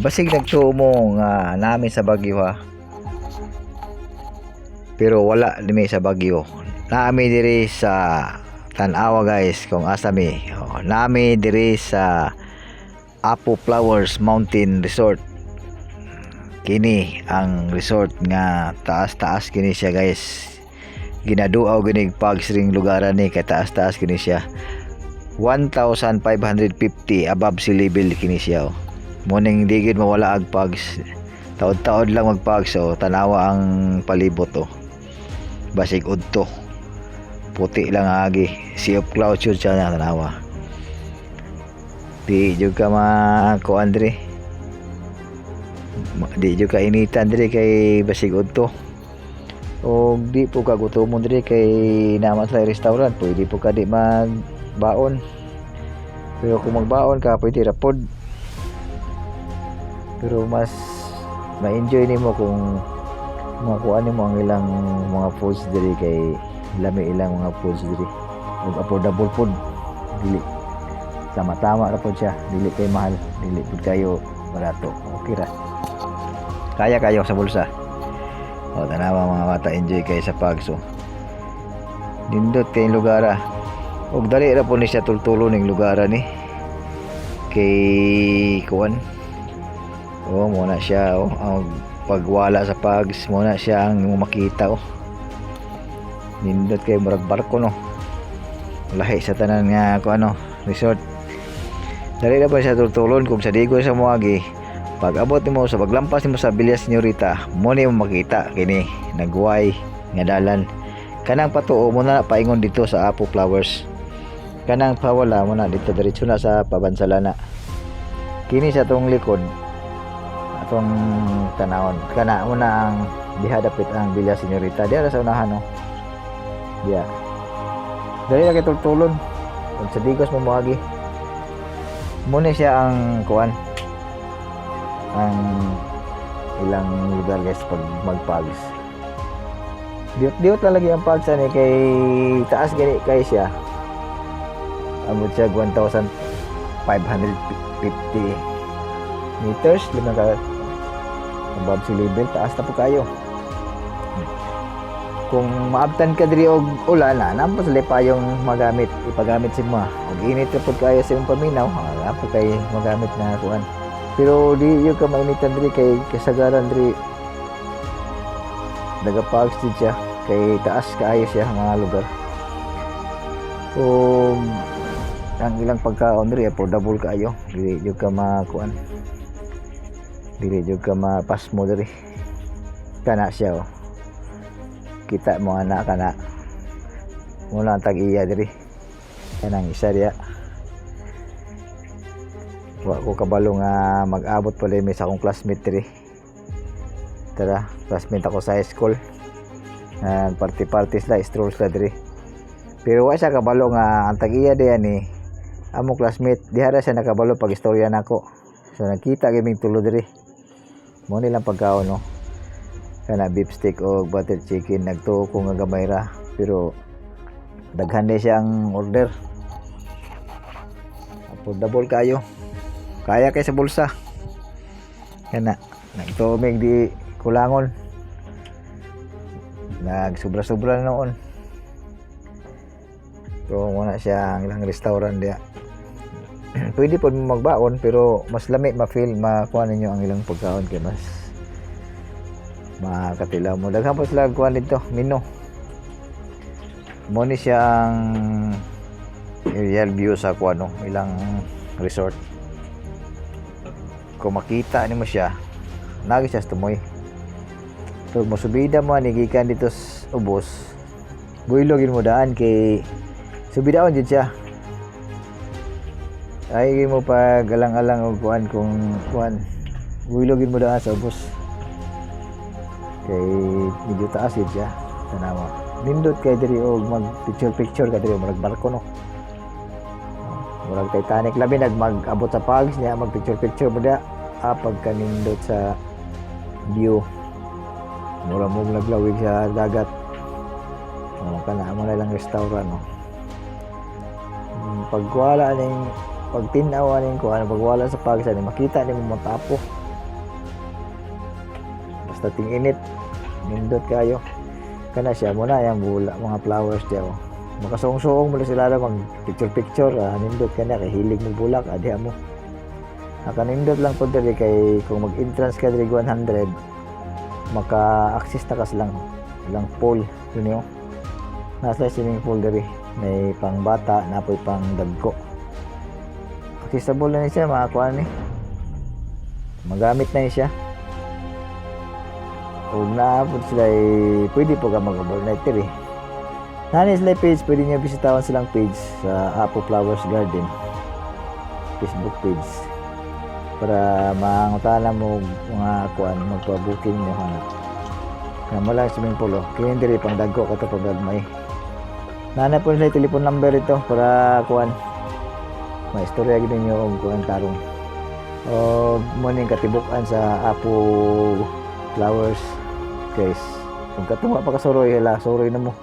Basig nagtuo mo nga nami sa Bagyo ha. Pero wala dimi sa Bagyo. Nami diri sa Tan-awa guys kung asa mi. Nami diri sa Apo Flowers Mountain Resort. Kini ang resort nga taas-taas kini siya guys. Ginaduaw ginig pags ring lugaran ni kay taas-taas kini siya. 1,550 above sea level kini siya. Muning di gid mawala ag pags. Taod-taod lang magpags tanawa ang palibot Basig udto. Puti lang agi. Sea of clouds yun siya na tanawa. Di jud ka makuan diri. Di jud ka initan diri kay basig udto. O di po ka gutomon diri kay naman sa restaurant pwede po ka di magbaon. Pero kung magbaon ka pwede ra pod. Pero mas ma-enjoy nimo kung makuha nimo ang ilang mga foods diri kay lami ilang mga foods diri. Ug affordable food. Dili tama-tama ra pod siya, dili kay mahal, dili pud kayo barato. Okay ra. Kaya kayo sa bulsa. Tanawa mga bata, enjoy kayo sa pagso. Nindot kay lugara. Og dali ra po ni siya tultulo ning lugara ni. Kay kuan. Muna siya ang pagwala sa pags muna siya ang makita Nindot kay murag barko lahi sa tanan nga resort. Dali ra pa siya tultulon kung sa digo sa moagi. Pag abot nimo sa paglampas nimo sa Villa Señorita, mo ni makita kini nagway nga dalan. Kanang patuo mo na paingon dito sa Apo Flowers. Kanang pawala mo na dito diretso na sa Pabansalana. Kini sa tong likod atong tanawon. Kana mo na ang diha dapit ang Villa Señorita. Diha sa unahan Diha. Dali ra kay tultulon. Kung sa digos mo moagi. Mo ni siya ang kuan ang ilang lugar guys pag magpags. Diot lang lagi ang pagsa ni kay taas gani kay siya. Amot siya 1,550 meters lima ka above sea level, taas na po kayo. Kung maabtan ka diri og ulan nampos lipayong magamit ipagamit si mo. Og init pud kayo sa imong paminaw, napo kay magamit na kuan. Pero di yung ka mainitan diri kay kasagaran diri nagapags din siya kay taas kaayo siya nga lugar. Ang ilang pagkaon diri affordable kaayo, dili jud ka makuan, dili jud ka mapasmo diri. Kana siya kita mo ana kana muna ang tag-iya diri kanang isa diya. Wa ko kabalo nga mag-abot pa mi sa akong classmate diri. Tara, classmate ako sa high school. Party sila, stroll sila diri. Pero wa siya kabalo nga ang tag-iya diyan ni amo classmate. Diha ra siya nakabalo pag istorya nako. So nakita gaming tulo diri. Mo nilang pagkaon kana beef steak o butter chicken nagtuo ko nga gamay ra pero daghan din siyang order. Affordable kayo. Kaya kay sa bulsa. Kana nagtumig di kulangon. Nagsubra-sobra noon. So muna siya ang ilang restaurant diya. Pwede po magbaon pero mas lami ma-feel makuha ninyo ang ilang pagkaon kay mas makatilaw mo. Daghan po sila kuha dito menu. Mo ni siya ang aerial view sa ilang resort. Kung makita nimo siya nagi siya tumoy. So mosubida mo ni gikan dito sa ubos. Builog mo daan kay subidaon jud siya. Ay mo pa galang-alang og kung builog mo daan sa ubos. Kay medyo taas jud siya tanawa. Nindot kay diri og mag picture ka diri murag barko murag Titanic labi mag-abot sa pags niya mag picture mo da pagka nindot sa view mura mo naglawig sa dagat kana mo na lang restaurant pag wala ning pag tinaw aning ko ano pag wala sa pagsa ni makita ni mo matapo basta ting init nindot kayo kana siya muna yung bula mga flowers diya oh. Makasong-song mo sila na mag picture nindot ka na kay hilig mo bulak adiha mo nakanindot lang po diri kay kung mag entrance ka diri 100 maka-access na kas lang ilang pool yun yun nasa swimming pool diri may pang bata napoy pang dagko accessible na ni siya makakuha ni magamit na ni siya o naapod sila pwede po ka mag-overnight diri nani sila page pwede nyo bisitawan silang page sa Apo Flowers Garden Facebook page para mangutana mo mga kuan magpa-booking mo kana mo lang swimming pool kini diri pang dagko kato pag may nana po sa telephone number ito para kuan may istorya gid ninyo og kuan tarong o mo ning katibukan sa Apo Flowers guys kung katuwa pa ka suroy hala suroy na mo